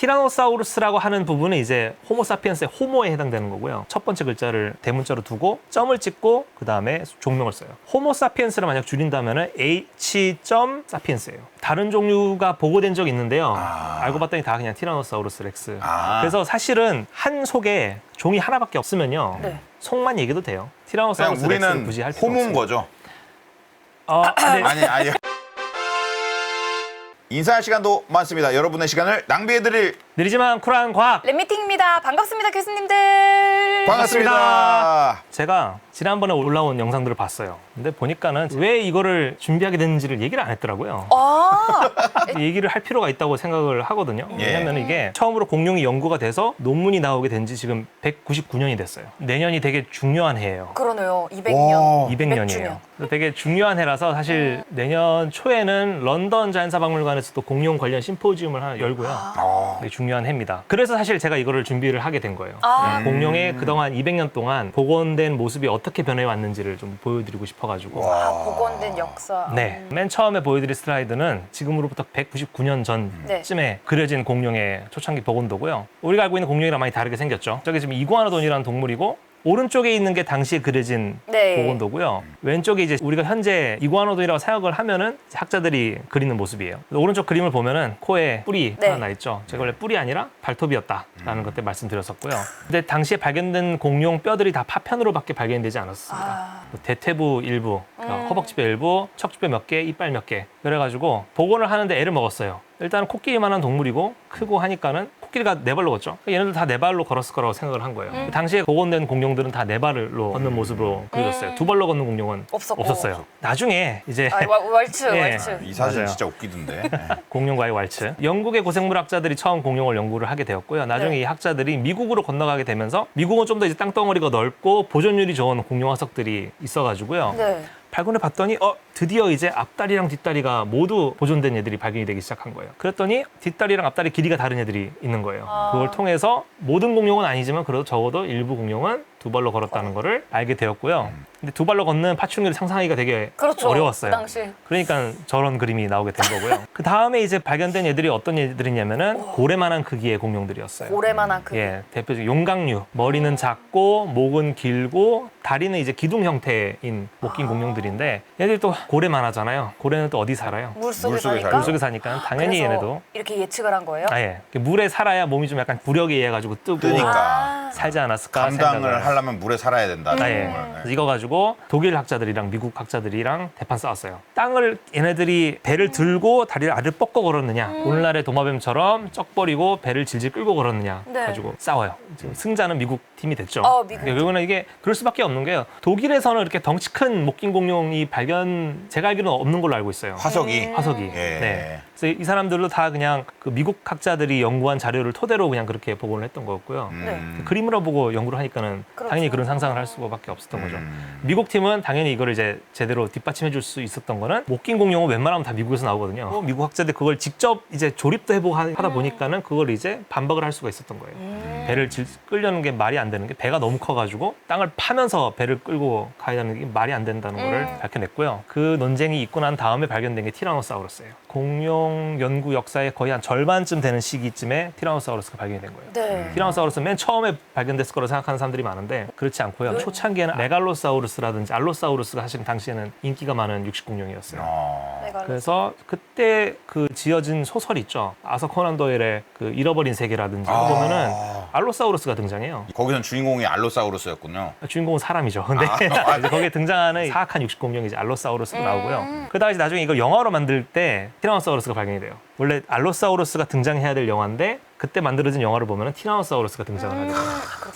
티라노사우루스라고 하는 부분은 이제 호모사피엔스의 호모에 해당되는 거고요. 첫 번째 글자를 대문자로 두고 점을 찍고 그 다음에 종명을 써요. 호모사피엔스를 만약 줄인다면 H.사피엔스예요. 다른 종류가 보고된 적이 있는데요. 알고 봤더니 다 그냥 티라노사우루스 렉스. 그래서 사실은 한 속에 종이 하나밖에 없으면요. 네. 속만 얘기도 돼요. 티라노사우루스 렉스를 우리는 굳이 할 필요 호모인 없어요. 거죠. 네. 아니. 인사할 시간도 많습니다. 여러분의 시간을 낭비해드릴 느리지만 쿨한 과학. 랩미팅입니다. 반갑습니다, 교수님들. 반갑습니다. 제가 지난번에 올라온 영상들을 봤어요. 근데 보니까는 왜 이거를 준비하게 됐는지를 얘기를 안 했더라고요. 얘기를 할 필요가 있다고 생각을 하거든요. 왜냐면 이게 처음으로 공룡이 연구가 돼서 논문이 나오게 된 지 지금 199년이 됐어요. 내년이 되게 중요한 해예요. 그러네요. 200년. 200년이에요. 되게 중요한 해라서 사실 내년 초에는 런던 자연사박물관에서도 공룡 관련 심포지움을 하나 열고요. 되게 중요한 해입니다. 그래서 사실 제가 이거를 준비를 하게 된 거예요. 공룡의 그동안 200년 동안 복원된 모습이 어떻게 변해왔는지를 좀 보여드리고 싶어가지고. 복원된 역사. 네, 맨 처음에 보여드릴 슬라이드는 지금으로부터 199년 전쯤에 그려진 공룡의 초창기 복원도고요. 우리가 알고 있는 공룡이랑 많이 다르게 생겼죠. 저게 지금 이구아노돈이라는 동물이고 오른쪽에 있는 게 당시에 그려진 복원도고요. 왼쪽에 이제 우리가 현재 이구아노돈이라고 생각을 하면은 학자들이 그리는 모습이에요. 오른쪽 그림을 보면은 코에 뿔이 하나 나 있죠. 제가 원래 뿔이 아니라 발톱이었다라는 것때 말씀드렸었고요. 근데 당시에 발견된 공룡 뼈들이 다 파편으로밖에 발견되지 않았습니다. 대퇴부 일부, 그러니까 허벅지뼈 일부, 척추뼈 몇 개, 이빨 몇 개. 그래가지고 복원을 하는데 애를 먹었어요. 일단은 코끼리만한 동물이고 크고 하니까는 코끼리가 네 발로 걷죠. 얘네들 다 네 발로 걸었을 거라고 생각을 한 거예요. 당시에 복원된 공룡들은 다 네 발로 걷는 모습으로 그려졌어요. 두 발로 걷는 공룡은 없었어요. 나중에 이제 왈츠. 이 사진 맞아요. 진짜 웃기던데. 공룡과의 왈츠. 영국의 고생물학자들이 처음 공룡을 연구를 하게 되었고요. 나중에 이 학자들이 미국으로 건너가게 되면서 미국은 좀 더 이제 땅덩어리가 넓고 보존율이 좋은 공룡 화석들이 있어가지고요. 발견해 봤더니 드디어 이제 앞다리랑 뒷다리가 모두 보존된 애들이 발견이 되기 시작한 거예요. 그랬더니 뒷다리랑 앞다리 길이가 다른 애들이 있는 거예요. 그걸 통해서 모든 공룡은 아니지만 그래도 적어도 일부 공룡은 두 발로 걸었다는 거를 알게 되었고요. 근데 두 발로 걷는 파충류를 상상하기가 되게 어려웠어요. 그 당시. 그러니까 저런 그림이 나오게 된 거고요. 그 다음에 이제 발견된 애들이 어떤 애들이냐면은 고래만한 크기의 공룡들이었어요. 고래만한 크기. 예, 대표적인 용각류. 머리는 작고 목은 길고 다리는 이제 기둥 형태인 목 긴 공룡들인데 얘들이 또 고래만하잖아요. 고래는 또 어디 살아요? 물속에 물속에 사니까. 물속에 사니까 당연히 그래서 얘네도 이렇게 예측을 한 거예요? 물에 살아야 몸이 좀 약간 부력에 의해 가지고 뜨니까. 살지 않았을까 감당을 생각을 하려면 물에 살아야 된다. 그래서 이거 가지고 독일 학자들이랑 미국 학자들이랑 대판 싸웠어요. 땅을 얘네들이 배를 들고 다리를 아래를 뻗고 걸었느냐, 오늘날의 도마뱀처럼 쩍 버리고 배를 질질 끌고 걸었느냐 가지고 싸워요. 지금 승자는 미국 팀이 됐죠. 미국. 결국에는 이게 그럴 수밖에 없는 게요. 독일에서는 이렇게 덩치 큰 목긴 공룡이 제가 알기로는 없는 걸로 알고 있어요. 화석이. 네. 그래서 이 사람들도 다 그냥 그 미국 학자들이 연구한 자료를 토대로 그냥 그렇게 복원을 했던 거였고요. 그림으로 보고 연구를 하니까는 당연히 그런 상상을 할 수밖에 없었던 거죠. 미국 팀은 당연히 이거를 이제 제대로 뒷받침해 줄 수 있었던 거는 목긴 공룡은 웬만하면 다 미국에서 나오거든요. 미국 학자들 그걸 직접 이제 조립도 해보고 하다 보니까는 그걸 이제 반박을 할 수가 있었던 거예요. 배를 끌려는 게 말이 안 되는 게 배가 너무 커가지고 땅을 파면서 배를 끌고 가야 하는 게 말이 안 된다는 거를 밝혀냈고요. 그 논쟁이 있고 난 다음에 발견된 게 티라노사우루스예요. 공룡 연구 역사의 거의 한 절반쯤 되는 시기쯤에 티라노사우루스가 발견이 된 거예요. 티라노사우루스는 맨 처음에 발견됐을 거라고 생각하는 사람들이 많은데 그렇지 않고요. 초창기에는 메갈로사우루스라든지 알로사우루스가 사실은 당시에는 인기가 많은 육식공룡이었어요. 그래서 그때 그 지어진 소설 있죠. 아서 코난 도일의 그 잃어버린 세계라든지 보면은 알로사우루스가 등장해요. 거기선 주인공이 알로사우루스였군요. 주인공은 사람이죠. 근데 이제 거기에 등장하는 사악한 육식공룡이 이제 알로사우루스가 나오고요. 그 다음에 나중에 이걸 영화로 만들 때 티라노사우루스가 발견이 돼요. 원래 알로사우루스가 등장해야 될 영화인데 그때 만들어진 영화를 보면 티라노사우루스가 등장을 하게 돼요.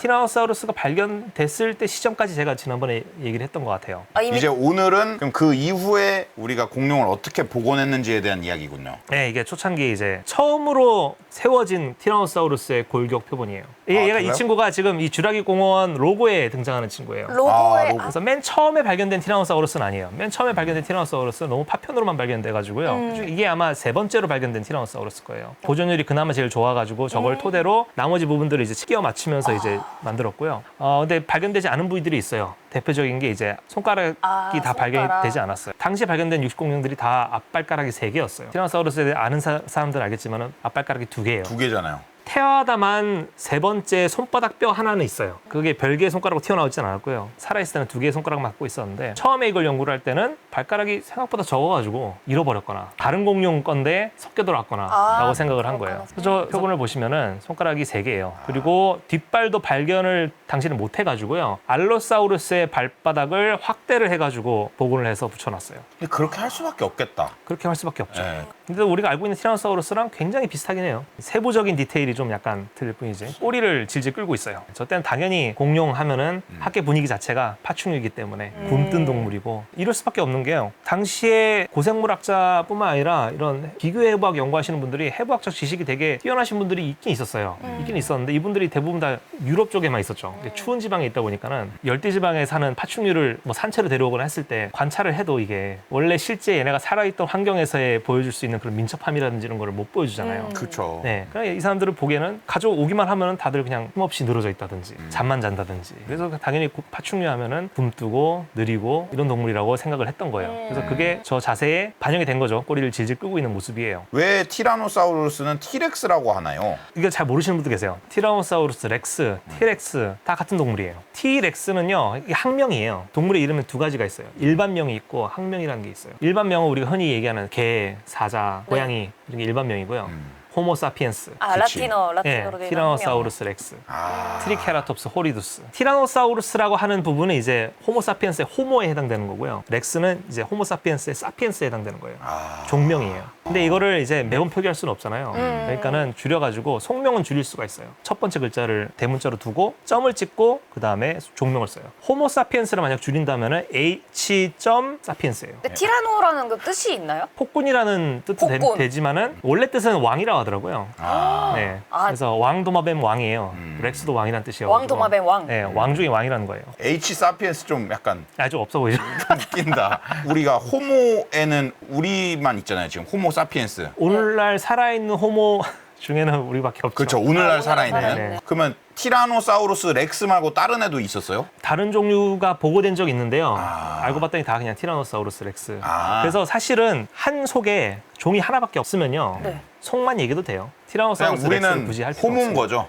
티라노사우루스가 발견됐을 때 시점까지 제가 지난번에 얘기를 했던 것 같아요. 이제 오늘은 그럼 그 이후에 우리가 공룡을 어떻게 복원했는지에 대한 이야기군요. 네, 이게 초창기에 이제 처음으로 세워진 티라노사우루스의 골격 표본이에요. 얘가 이 친구가 지금 이 주라기 공원 로고에 등장하는 친구예요. 로고에. 그래서 맨 처음에 발견된 티라노사우루스는 아니에요. 맨 처음에 발견된 티라노사우루스는 너무 파편으로만 발견돼가지고요. 이게 아마 세 번째로 발견된 티라노사우루스 거예요. 보존율이 그나마 제일 좋아가지고 저걸 토대로 나머지 부분들을 이제 끼워 맞추면서 이제 만들었고요. 근데 발견되지 않은 부위들이 있어요. 대표적인 게 이제 손가락이 다 발견이 되지 않았어요. 당시에 발견된 육식공룡들이 다 앞발가락이 3개였어요. 티라노사우루스에 대해 아는 사람들은 알겠지만 앞발가락이 2개예요. 2개잖아요. 태어나다만 세 번째 손바닥 뼈 하나는 있어요. 그게 별개의 손가락으로 튀어나오진 않았고요. 살아있을 때는 두 개의 손가락 맞고 있었는데 처음에 이걸 연구를 할 때는 발가락이 생각보다 적어가지고 잃어버렸거나 다른 공룡 건데 섞여 들어왔거나 라고 생각을 한 거예요. 그래서 저 표본을 보시면은 손가락이 세 개예요. 그리고 뒷발도 발견을 당시는 못 해가지고요. 알로사우루스의 발바닥을 확대를 해가지고 복원을 해서 붙여놨어요. 근데 그렇게 할 수밖에 없겠다. 그렇게 할 수밖에 없죠. 네. 근데 우리가 알고 있는 티라노사우루스랑 굉장히 비슷하긴 해요. 세부적인 디테일이 좀 약간 틀릴 뿐이지. 꼬리를 질질 끌고 있어요. 저 때는 당연히 공룡 하면은 학계 분위기 자체가 파충류이기 때문에 굶뜬 동물이고 이럴 수밖에 없는 게요. 당시에 고생물학자뿐만 아니라 이런 기교해부학 연구하시는 분들이 해부학적 지식이 되게 뛰어나신 분들이 있긴 있었어요. 있긴 있었는데 이분들이 대부분 다 유럽 쪽에만 있었죠. 추운 지방에 있다 보니까는 열대 지방에 사는 파충류를 뭐 산채로 데려오거나 했을 때 관찰을 해도 이게 원래 실제 얘네가 살아있던 환경에서의 보여줄 수 있는 그런 민첩함이라든지 이런 거를 못 보여주잖아요. 그렇죠. 네, 그러니까 이 사람들을 보기에는 가져오기만 하면은 다들 그냥 힘없이 늘어져 있다든지 잠만 잔다든지 그래서 당연히 파충류 하면은 굶뜨고 느리고 이런 동물이라고 생각을 했던 거예요. 그래서 그게 저 자세에 반영이 된 거죠. 꼬리를 질질 끄고 있는 모습이에요. 왜 티라노사우루스는 티렉스라고 하나요? 이거 잘 모르시는 분도 계세요. 티라노사우루스 렉스, 티렉스 다 같은 동물이에요. 티렉스는요 이게 학명이에요. 동물의 이름은 두 가지가 있어요. 일반명이 있고 학명이라는 게 있어요. 일반명은 우리가 흔히 얘기하는 개, 사자, 고양이 이런 게 일반명이고요. 호모 사피엔스, 그치. 라틴어로 네, 되어 티라노사우루스 렉스, 아. 트리케라톱스 호리두스. 티라노사우루스라고 하는 부분은 이제 호모 사피엔스의 호모에 해당되는 거고요. 렉스는 이제 호모 사피엔스의 사피엔스에 해당되는 거예요. 아. 종명이에요. 근데 이거를 이제 매번 표기할 수는 없잖아요. 그러니까는 줄여가지고 속명은 줄일 수가 있어요. 첫 번째 글자를 대문자로 두고 점을 찍고 그 다음에 종명을 써요. 호모 사피엔스를 만약 줄인다면은 H. 사피엔스예요. 근데 티라노라는 그 뜻이 있나요? 폭군이라는 뜻도 폭군. 되지만은 원래 뜻은 왕이라고 하더라고요. 아. 네. 아. 그래서 왕도마뱀 왕이에요. 렉스도 왕이라는 뜻이에요. 왕도마뱀 왕. 네, 왕 중에 왕이라는 거예요. H 사피엔스 좀 약간 아주 없어 보이죠? 웃긴다. 우리가 호모에는 우리만 있잖아요. 지금 호모 사피엔스. 오늘날 살아있는 호모 중에는 우리밖에 없죠. 그렇죠. 오늘날 아, 살아있는. 오늘날 네. 그러면 티라노사우루스 렉스 말고 다른 애도 있었어요? 다른 종류가 보고된 적이 있는데요. 아. 알고 봤더니 다 그냥 티라노사우루스 렉스. 아. 그래서 사실은 한 속에 종이 하나밖에 없으면요. 네. 속만 얘기도 돼요. 그냥 티라노사우루스 렉스를 우리는 굳이 할 필요 호모인 없어요. 거죠.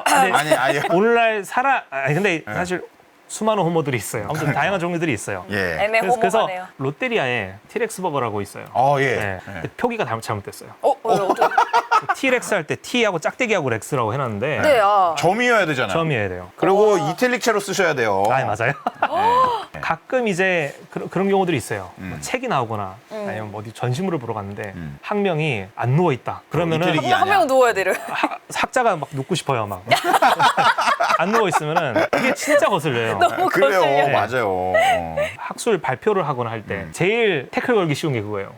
근데 아니. 오늘날 근데 사실 수많은 호모들이 있어요. 아무튼 다양한 종류들이 있어요. 예. 그래서 애매호모하네요. 롯데리아에 티렉스 버거라고 있어요. 예. 네. 근데 표기가 잘못됐어요. 어떻게? 티렉스 할 때 T하고 짝대기하고 렉스라고 해놨는데 네, 점이어야 되잖아요. 점이어야 돼요. 그리고 이탈릭체로 쓰셔야 돼요. 맞아요. 네. 가끔 이제 그런 경우들이 있어요. 뭐 책이 나오거나 아니면 뭐 어디 전시물을 보러 갔는데 학명이 안 누워 있다. 그러면은 이태리기 한 명 누워야 돼요. 학자가 막 눕고 싶어요. 막 안 누워 있으면은 그게 진짜 거슬려요. 너무 그래요. 거슬려요. 맞아요. 학술 발표를 하거나 할 때 제일 태클 걸기 쉬운 게 그거예요.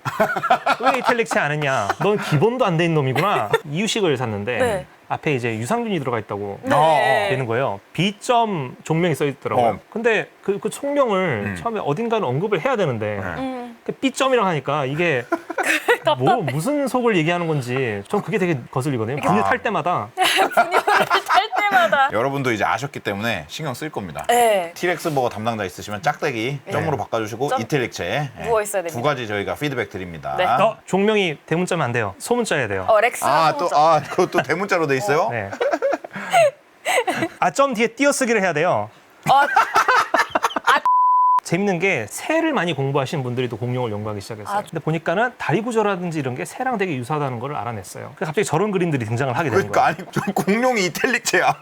왜 이탈릭체 안 했냐? 넌 기본도 안 돼 있는 놈이구나. 이유식을 샀는데 네. 앞에 이제 유산균이 들어가 있다고 네. 되는 거예요. B.점 종명이 써 있더라고요. 근데 그 총명을 처음에 어딘가는 언급을 해야 되는데 그 B.점이랑 하니까 이게 무슨 속을 얘기하는 건지 전 그게 되게 거슬리거든요. 분유 탈 때마다 탈 때마다. 여러분도 이제 아셨기 때문에 신경 쓸 겁니다. 네. 티렉스 버거 담당자 있으시면 짝대기 점으로 바꿔주시고 점. 이탈릭체 누워 있어야 됩니다. 두 가지 저희가 피드백 드립니다. 네. 종명이 대문자면 안 돼요. 소문자여야 돼요. 렉스. 그것도 대문자로 돼 있어요? 네. 점 뒤에 띄어쓰기를 해야 돼요. 재밌는 게 새를 많이 공부하시는 분들이 또 공룡을 연구하기 시작했어요. 근데 보니까는 다리 구조라든지 이런 게 새랑 되게 유사하다는 걸 알아냈어요. 그래서 갑자기 저런 그림들이 등장을 하게 되는 그러니까 거예요. 아니 좀 공룡이 이탈릭체야.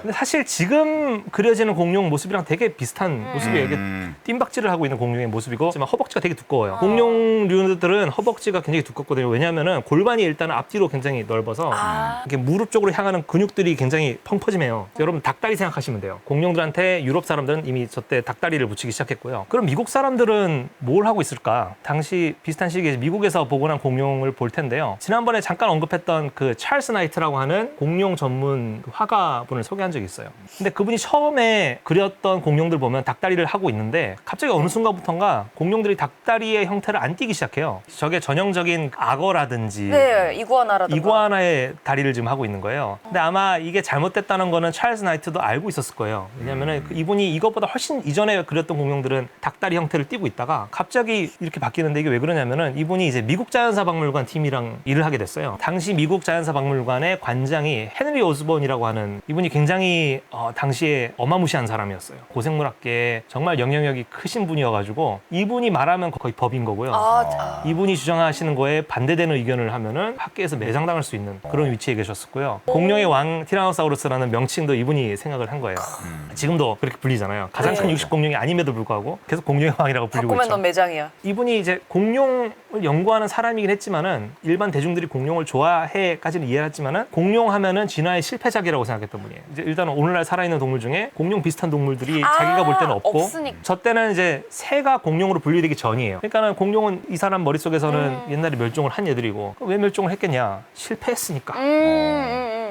근데 사실 지금 그려지는 공룡 모습이랑 되게 비슷한 모습이에요. 이게 띵박질을 하고 있는 공룡의 모습이고, 하지만 허벅지가 되게 두꺼워요. 공룡류들은 허벅지가 굉장히 두껍거든요. 왜냐하면 골반이 일단은 앞뒤로 굉장히 넓어서 이렇게 무릎 쪽으로 향하는 근육들이 굉장히 펑퍼짐해요. 여러분 닭다리 생각하시면 돼요. 공룡들한테 유럽 사람들은 이미 저때 닭다리를 붙이기 시작했고요. 그럼 미국 사람들은 뭘 하고 있을까? 당시 비슷한 시기에 미국에서 복원한 공룡을 볼 텐데요. 지난번에 잠깐 언급했던 그 찰스 나이트라고 하는 공룡 전문 화가분을 소개한 적이 있어요. 근데 그분이 처음에 그렸던 공룡들 보면 닭다리를 하고 있는데 갑자기 어느 순간부터인가 공룡들이 닭다리의 형태를 안 띠기 시작해요. 저게 전형적인 악어라든지 네, 이구아나라든가. 이구아나의 다리를 지금 하고 있는 거예요. 근데 아마 이게 잘못됐다는 거는 찰스 나이트도 알고 있었을 거예요. 왜냐면은 이분이 이것보다 훨씬 이전에 그렸던 공룡들은 닭다리 형태를 띠고 있다가 갑자기 이렇게 바뀌는데 이게 왜 그러냐면은 이분이 이제 미국 자연사 박물관 팀이랑 일을 하게 됐어요. 당시 미국 자연사 박물관의 관장이 헨리 오스본이라고 하는 이분이 굉장히 당시에 어마무시한 사람이었어요. 고생물학계에 정말 영향력이 크신 분이어가지고 이분이 말하면 거의 법인 거고요. 이분이 주장하시는 거에 반대되는 의견을 하면은 학계에서 매장당할 수 있는 그런 위치에 계셨었고요. 공룡의 왕 티라노사우루스라는 명칭도 이분이 생각을 한 거예요. 지금도 그렇게 불리잖아요. 가장 큰 네. 육식 공룡이 아님에도 불구하고 계속 공룡의 왕이라고 불리고 바꾸면 있죠. 넌 매장이야. 이분이 이제 공룡을 연구하는 사람이긴 했지만은 일반 대중들이 공룡을 좋아해까지는 이해했지만은 공룡 하면은 진화의 실패작이라고 생각했던 분이에요. 이제 일단은 오늘날 살아있는 동물 중에 공룡 비슷한 동물들이 자기가 볼 때는 없고 없으니까. 저 때는 이제 새가 공룡으로 분류되기 전이에요. 그러니까는 공룡은 이 사람 머릿속에서는 옛날에 멸종을 한 애들이고 왜 멸종을 했겠냐? 실패했으니까.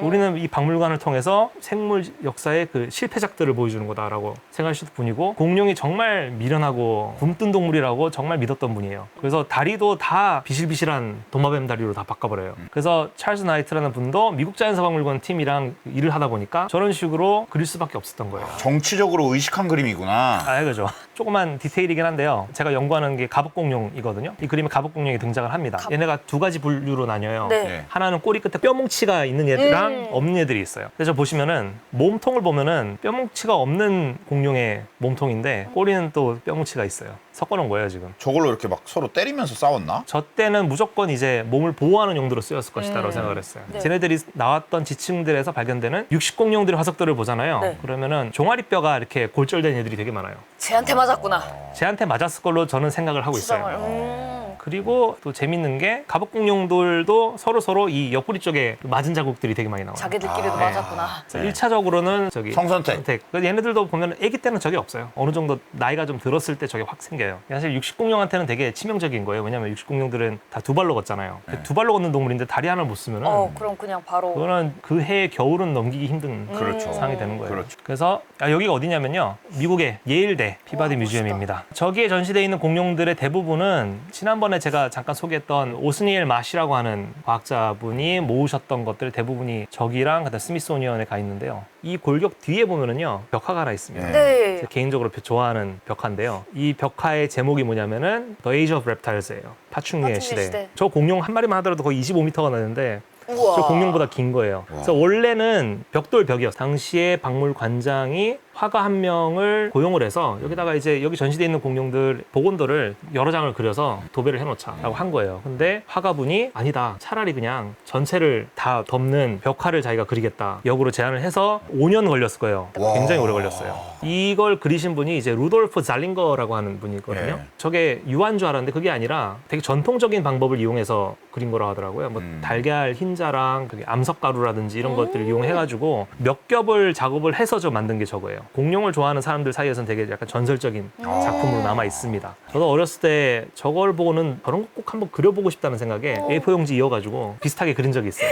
우리는 이 박물관을 통해서 생물 역사의 그 실패작들을 보여주는 거다라고 생각하시는 분이고 공룡이 정말 미련하고 굶뜬 동물이라고 정말 믿었던 분이에요. 그래서 다리도 다 비실비실한 도마뱀 다리로 다 바꿔버려요. 그래서 찰스 나이트라는 분도 미국 자연사 박물관 팀이랑 일을 하다 보니까 저런 식으로 그릴 수밖에 없었던 거예요. 정치적으로 의식한 그림이구나. 그죠. 조그만 디테일이긴 한데요. 제가 연구하는 게 갑옷공룡이거든요. 이 그림에 갑옷공룡이 등장을 합니다. 얘네가 두 가지 분류로 나뉘어요. 네. 네. 하나는 꼬리 끝에 뼈뭉치가 있는 애들랑 없는 애들이 있어요. 그래서 보시면은 몸통을 보면은 뼈뭉치가 없는 공룡의 몸통인데 꼬리는 또 뼈뭉치가 있어요. 섞어놓은 거예요 지금. 저걸로 이렇게 막 서로 때리면서 싸웠나? 저 때는 무조건 이제 몸을 보호하는 용도로 쓰였을 것이다라고 생각을 했어요. 네. 쟤네들이 나왔던 지층들에서 발견되는 육식공룡들의 화석들을 보잖아요. 네. 그러면은 종아리뼈가 이렇게 골절된 애들이 되게 많아요. 쟤한테 맞았구나. 쟤한테 맞았을 걸로 저는 생각을 하고 있어요. 추정을. 그리고 또 재밌는 게 갑옷공룡들도 서로 이 옆구리 쪽에 맞은 자국들이 되게 많이 나와요. 자기들끼리도 네. 맞았구나. 네. 1차적으로는 저기 성선택. 그래서 얘네들도 보면 아기 때는 적이 없어요. 어느 정도 나이가 좀 들었을 때 적이 확 생겨요. 사실 육식공룡한테는 되게 치명적인 거예요. 왜냐면 육식공룡들은 다 두 발로 걷잖아요. 네. 두 발로 걷는 동물인데 다리 하나를 못 쓰면은 그럼 그냥 바로. 그거는 그 해의 겨울은 넘기기 힘든 그렇죠. 상황이 되는 거예요. 그렇죠. 그래서 여기가 어디냐면요. 미국의 예일대 피바디 와, 뮤지엄입니다. 저기에 전시되어 있는 공룡들의 대부분은 지난번에 제가 잠깐 소개했던 오스니엘 마시라고 하는 과학자분이 모으셨던 것들 대부분이 저기랑 그다음 스미소니언에 가 있는데요. 이 골격 뒤에 보면은요. 벽화가 하나 있습니다. 네. 네. 제가 개인적으로 좋아하는 벽화인데요. 이 벽화의 제목이 뭐냐면은 The Age of Reptiles예요. 파충류의 파충류의 시대. 시대. 저 공룡 한 마리만 하더라도 거의 25m가 나는데 우와. 저 공룡보다 긴 거예요. 그래서 원래는 벽돌 벽이었어요. 당시에 박물관장이 화가 한 명을 고용을 해서 여기다가 이제 여기 전시되어 있는 공룡들 복원도를 여러 장을 그려서 도배를 해놓자라고 한 거예요. 근데 화가분이 아니다. 차라리 그냥 전체를 다 덮는 벽화를 자기가 그리겠다. 역으로 제안을 해서 5년 걸렸을 거예요. 와. 굉장히 오래 걸렸어요. 이걸 그리신 분이 이제 루돌프 잘링거라고 하는 분이거든요. 네. 저게 유한 줄 알았는데 그게 아니라 되게 전통적인 방법을 이용해서 그린 거라 하더라고요. 뭐 달걀 흰자랑 그게 암석가루라든지 이런 것들을 이용해가지고 몇 겹을 작업을 해서 저 만든 게 저거예요. 공룡을 좋아하는 사람들 사이에서는 되게 약간 전설적인 작품으로 남아 있습니다. 저도 어렸을 때 저걸 보고는 저런 거 꼭 한번 그려보고 싶다는 생각에 A4 용지 이어가지고 비슷하게 그린 적이 있어요.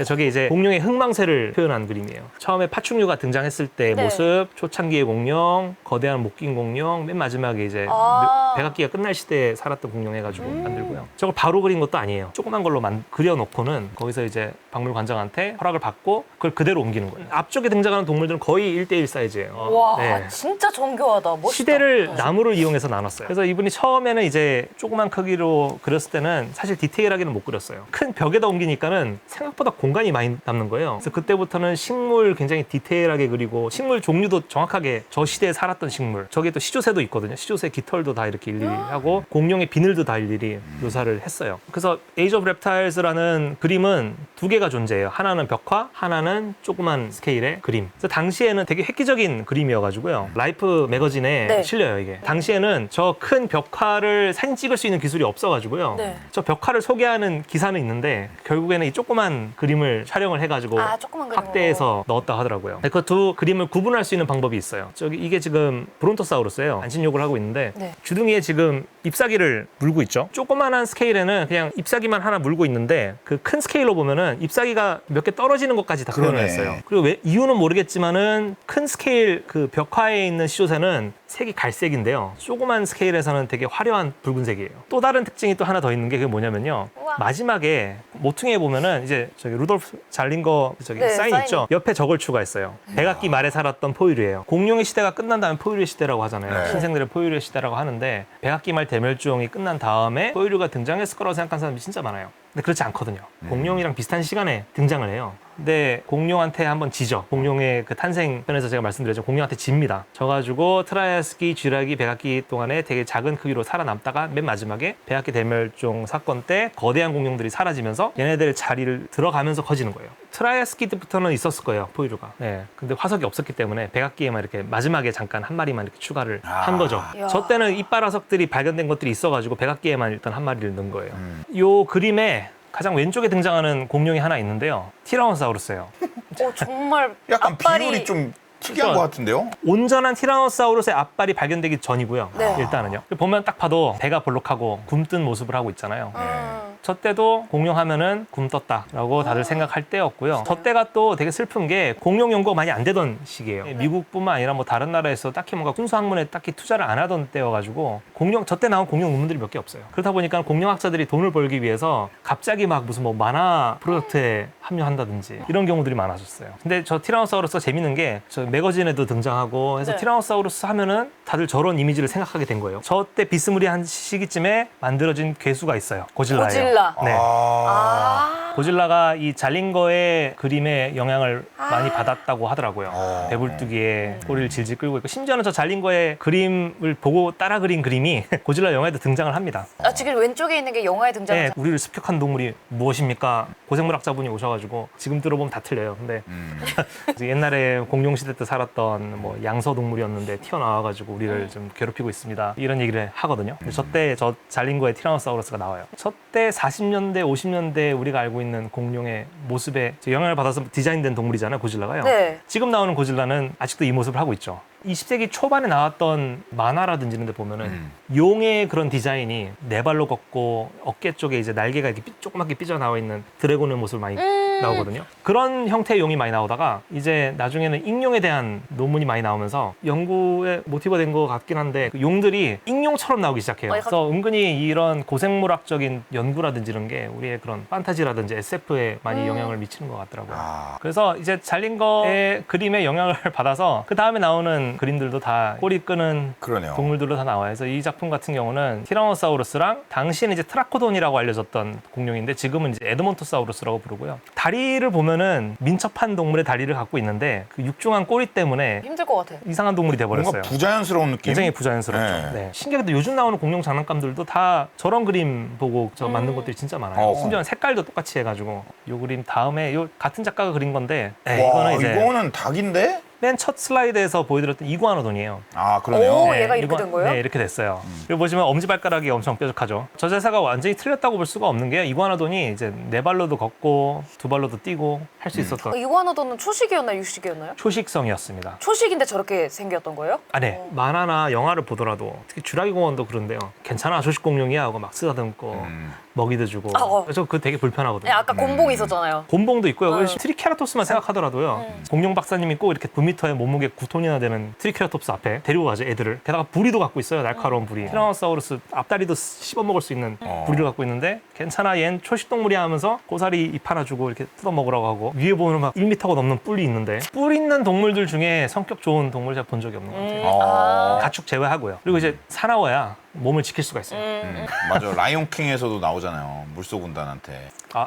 저게 이제 공룡의 흥망세를 표현한 그림이에요. 처음에 파충류가 등장했을 때의 네. 모습, 초창기의 공룡, 거대한 목 긴 공룡, 맨 마지막에 이제 백악기가 끝날 시대에 살았던 공룡 해가지고 만들고요. 저걸 바로 그린 것도 아니에요. 조그만 걸로 그려놓고는 거기서 이제 박물관장한테 허락을 받고 그걸 그대로 옮기는 거예요. 앞쪽에 등장하는 동물들은 거의 1대1 사이즈예요. 와, 네. 진짜 정교하다. 멋있다. 시대를 나무를 이용해서 나눴어요. 그래서 이분이 처음에는 이제 조그만 크기로 그렸을 때는 사실 디테일하게는 못 그렸어요. 큰 벽에다 옮기니까는 생각보다 공간이 많이 남는 거예요. 그래서 그때부터는 식물 굉장히 디테일하게 그리고 식물 종류도 정확하게 저 시대에 살았던 식물. 저기 또 시조새도 있거든요. 시조새 깃털도 다 이렇게 일일이 하고 공룡의 비늘도 다 일일이 묘사를 했어요. 그래서 Age of Reptiles라는 그림은 두 개가 존재해요. 하나는 벽화, 하나는 조그만 스케일의 그림. 그래서 당시에는 되게 획기적인 유명한 그림이어가지고요. 라이프 매거진에 네. 실려요, 이게. 당시에는 저 큰 벽화를 사진 찍을 수 있는 기술이 없어가지고요. 네. 저 벽화를 소개하는 기사는 있는데 결국에는 이 조그만 그림을 촬영을 해가지고 조그만 그림. 확대해서 넣었다 하더라고요. 그 두 그림을 구분할 수 있는 방법이 있어요. 저기 이게 지금 브론토사우루스예요. 안신욕을 하고 있는데 네. 주둥이에 지금 잎사귀를 물고 있죠. 조그만한 스케일에는 그냥 잎사귀만 하나 물고 있는데 그 큰 스케일로 보면은 잎사귀가 몇 개 떨어지는 것까지 다 그러네. 표현을 했어요. 그리고 왜 이유는 모르겠지만은 큰 스케일 그 벽화에 있는 시조새는 색이 갈색인데요. 조그만 스케일에서는 되게 화려한 붉은색이에요. 또 다른 특징이 또 하나 더 있는 게 그게 뭐냐면요. 우와. 마지막에 모퉁이에 보면은 이제 저기 루돌프 잘린거 저기 네, 사인 사인. 있죠. 옆에 저걸 추가했어요. 백악기 말에 살았던 포유류예요. 공룡의 시대가 끝난 다음에 포유류의 시대라고 하잖아요. 네. 신생들의 포유류의 시대라고 하는데 백악기 말 대멸종이 끝난 다음에 포유류가 등장했을 거라고 생각하는 사람이 진짜 많아요. 근데 그렇지 않거든요. 공룡이랑 비슷한 시간에 등장을 해요. 근데 공룡한테 한번 지죠. 공룡의 그 탄생 편에서 제가 말씀드렸죠. 공룡한테 집니다. 져가지고 트라이아스기, 쥐라기, 백악기 동안에 되게 작은 크기로 살아남다가 맨 마지막에 백악기 대멸종 사건 때 거대한 공룡들이 사라지면서 얘네들 자리를 들어가면서 커지는 거예요. 트라이아스기 때부터는 있었을 거예요. 포유류가. 네. 근데 화석이 없었기 때문에 백악기에만 이렇게 마지막에 잠깐 한 마리만 이렇게 추가를 한 거죠. 이야. 저 때는 이빨화석들이 발견된 것들이 있어가지고 백악기에만 일단 한 마리를 넣은 거예요. 요 그림에 가장 왼쪽에 등장하는 공룡이 하나 있는데요. 티라노사우루스예요. 정말 약간 앞발이 비율이 좀 특이한 그렇죠. 것 같은데요? 온전한 티라노사우루스의 앞발이 발견되기 전이고요. 네. 일단은요. 보면 딱 봐도 배가 볼록하고 굼뜬 모습을 하고 있잖아요. 저 때도 공룡 하면은 굼떴다라고 다들 생각할 때였고요. 저 때가 또 되게 슬픈 게 공룡 연구가 많이 안 되던 시기예요. 미국뿐만 아니라 뭐 다른 나라에서 딱히 뭔가 순수 학문에 딱히 투자를 안 하던 때여가지고 저 때 나온 공룡 논문들이 몇 개 없어요. 그러다 보니까 공룡학자들이 돈을 벌기 위해서 갑자기 막 무슨 뭐 만화 프로젝트에 합류한다든지 이런 경우들이 많아졌어요. 근데 저 티라노사우루스가 재밌는 게 저 매거진에도 등장하고 해서 네. 티라노사우루스 하면은 다들 저런 이미지를 생각하게 된 거예요. 저 때 비스무리한 시기쯤에 만들어진 괴수가 있어요. 고질라예요. 고질라. 네. 아. 고질라가 이 잘린거의 그림에 영향을 많이 받았다고 하더라고요. 배불뚝이에 꼬리를 질질 끌고 있고 심지어는 저 잘린거의 그림을 보고 따라 그린 그림이 고질라 영화에도 등장을 합니다. 지금 왼쪽에 있는 게 영화에 등장한 네, 우리를 습격한 동물이 무엇입니까? 고생물학자분이 오셔가지고 지금 들어보면 다 틀려요. 근데 옛날에 공룡 시대 때 살았던 뭐 양서 동물이었는데 튀어나와가지고 우리를 좀 괴롭히고 있습니다. 이런 얘기를 하거든요. 저때 저 잘린거의 티라노사우루스가 나와요. 저때 40년대, 50년대 우리가 알고 있는 공룡의 모습에 영향을 받아서 디자인된 동물이잖아요. 고질라가요. 네. 지금 나오는 고질라는 아직도 이 모습을 하고 있죠. 20세기 초반에 나왔던 만화라든지 이런 데 보면은 용의 그런 디자인이 네 발로 걷고 어깨 쪽에 이제 날개가 이렇게 조그맣게 삐져나와 있는 드래곤의 모습을 많이 나오거든요. 그런 형태의 용이 많이 나오다가 이제 나중에는 익룡에 대한 논문이 많이 나오면서 연구에 모티브가 된 것 같긴 한데 그 용들이 익룡처럼 나오기 시작해요. 그래서 은근히 이런 고생물학적인 연구라든지 이런 게 우리의 그런 판타지라든지 SF에 많이 영향을 미치는 것 같더라고요. 그래서 이제 잘린거의 그림에 영향을 받아서 그 다음에 나오는 그림들도 다 꼬리 끄는 그러네요. 동물들도 다 나와요. 그래서 이 작품 같은 경우는 티라노사우루스랑 당시에는 이제 트라코돈이라고 알려졌던 공룡인데 지금은 이제 에드몬토사우루스라고 부르고요. 다리를 보면은 민첩한 동물의 다리를 갖고 있는데 그 육중한 꼬리 때문에 힘들 것 같아. 이상한 동물이 돼버렸어요. 뭔가 부자연스러운 느낌? 굉장히 부자연스럽죠. 네. 네. 신기하게도 요즘 나오는 공룡 장난감들도 다 저런 그림 보고 저 만든 것들이 진짜 많아요. 심지어 색깔도 똑같이 해가지고 요 그림 다음에 요 같은 작가가 그린 건데 네, 와, 이거는 이제 이거는 닭인데? 맨 첫 슬라이드에서 보여드렸던 이구아노돈이에요. 아, 그러네요. 오, 얘가 이렇게 된 거예요? 네, 이렇게 됐어요. 그리고 보시면 엄지발가락이 엄청 뾰족하죠. 저 제사가 완전히 틀렸다고 볼 수가 없는 게 이구아노돈이 이제 네 발로도 걷고 두 발로도 뛰고 할 수 있었던 이구아노돈은 초식이었나요? 육식이었나요? 초식성이었습니다. 초식인데 저렇게 생겼던 거예요? 아, 네. 만화나 영화를 보더라도 특히 주라기 공원도 그런데요. 괜찮아, 조식 공룡이야 하고 막 쓰다듬고 먹이도 주고. 그래서 그거 되게 불편하거든요. 네, 아까 곰봉 있었잖아요. 곰봉도 있고요. 트리케라톱스만 생각하더라도요. 공룡 박사님이 꼭 이렇게 9m의 몸무게 9톤이나 되는 트리케라톱스 앞에 데리고 가죠, 애들을. 게다가 부리도 갖고 있어요, 날카로운 부리. 티라노사우루스 앞다리도 씹어 먹을 수 있는 부리를 갖고 있는데 괜찮아, 얜 초식동물이야 하면서 고사리 잎 하나 주고 이렇게 뜯어 먹으라고 하고 위에 보면 막 1m가 넘는 뿔이 있는데 뿔 있는 동물들 중에 성격 좋은 동물 제가 본 적이 없는 것 같아요. 가축 제외하고요. 그리고 이제 사나워야 몸을 지킬 수가 있어요. 맞아. 라이온킹에서도 나오잖아요. 물소군단한테. 아,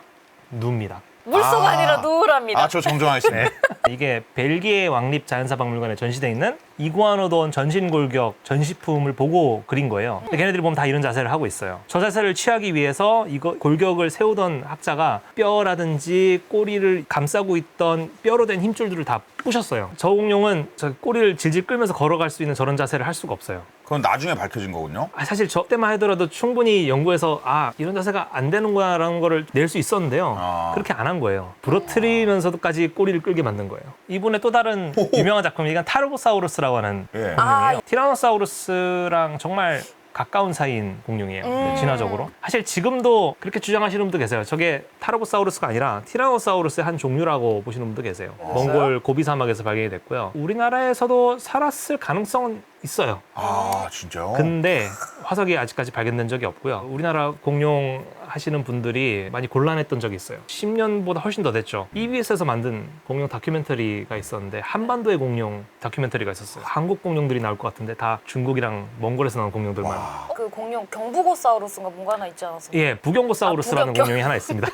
누입니다. 물소가 아니라 누우랍니다. 아, 저 정정하겠습니다. 이게 벨기에 왕립 자연사박물관에 전시돼 있는 이구아노돈 전신골격 전시품을 보고 그린 거예요. 근데 걔네들이 보면 다 이런 자세를 하고 있어요. 저 자세를 취하기 위해서 이거 골격을 세우던 학자가 뼈라든지 꼬리를 감싸고 있던 뼈로 된 힘줄들을 다 부셨어요. 저 공룡은 저 꼬리를 질질 끌면서 걸어갈 수 있는 저런 자세를 할 수가 없어요. 그건 나중에 밝혀진 거군요. 사실 저 때만 하더라도 충분히 연구해서 이런 자세가 안 되는구나라는 거를 낼 수 있었는데요. 그렇게 안 한 거예요. 부러뜨리면서도까지 꼬리를 끌게 만든 거예요. 이분의 또 다른 유명한 작품이 이건 타르보사우루스라고 하는 예. 공룡이에요. 티라노사우루스랑 정말 가까운 사이인 공룡이에요. 진화적으로. 사실 지금도 그렇게 주장하시는 분도 계세요. 저게 타르보사우루스가 아니라 티라노사우루스의 한 종류라고 보시는 분도 계세요. 몽골 고비 사막에서 발견이 됐고요. 우리나라에서도 살았을 가능성은 있어요. 아, 진짜요? 근데 화석이 아직까지 발견된 적이 없고요. 우리나라 공룡 하시는 분들이 많이 곤란했던 적이 있어요. 10년보다 훨씬 더 됐죠. EBS에서 만든 공룡 다큐멘터리가 있었는데 한반도의 공룡 다큐멘터리가 있었어요. 한국 공룡들이 나올 것 같은데 다 중국이랑 몽골에서 나온 공룡들만. 그 공룡 경부고사우루스인가 뭔가 하나 있지 않았어요? 예, 부경보사우루스라는 부경- 공룡이 하나 있습니다.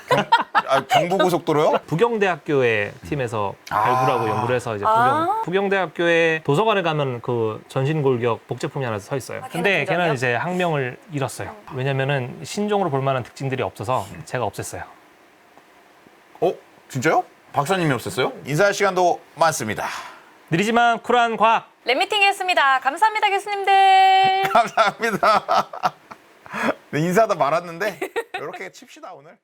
경부고속도로요? 부경대학교의 팀에서 발굴하고 연구를 해서 이제 부경대학교의 도서관에 가면 그 전신골격 복제품이 하나 서 있어요. 근데 걔는 걔는 이제 학명을 잃었어요. 왜냐면은 신종으로 볼 만한 특징들이 없어서 제가 없앴어요. 진짜요? 박사님이 없었어요? 인사할 시간도 많습니다. 느리지만 쿨한 과학. 랩미팅이었습니다. 감사합니다, 교수님들. 감사합니다. 네, 인사하다 말았는데 이렇게 칩시다 오늘.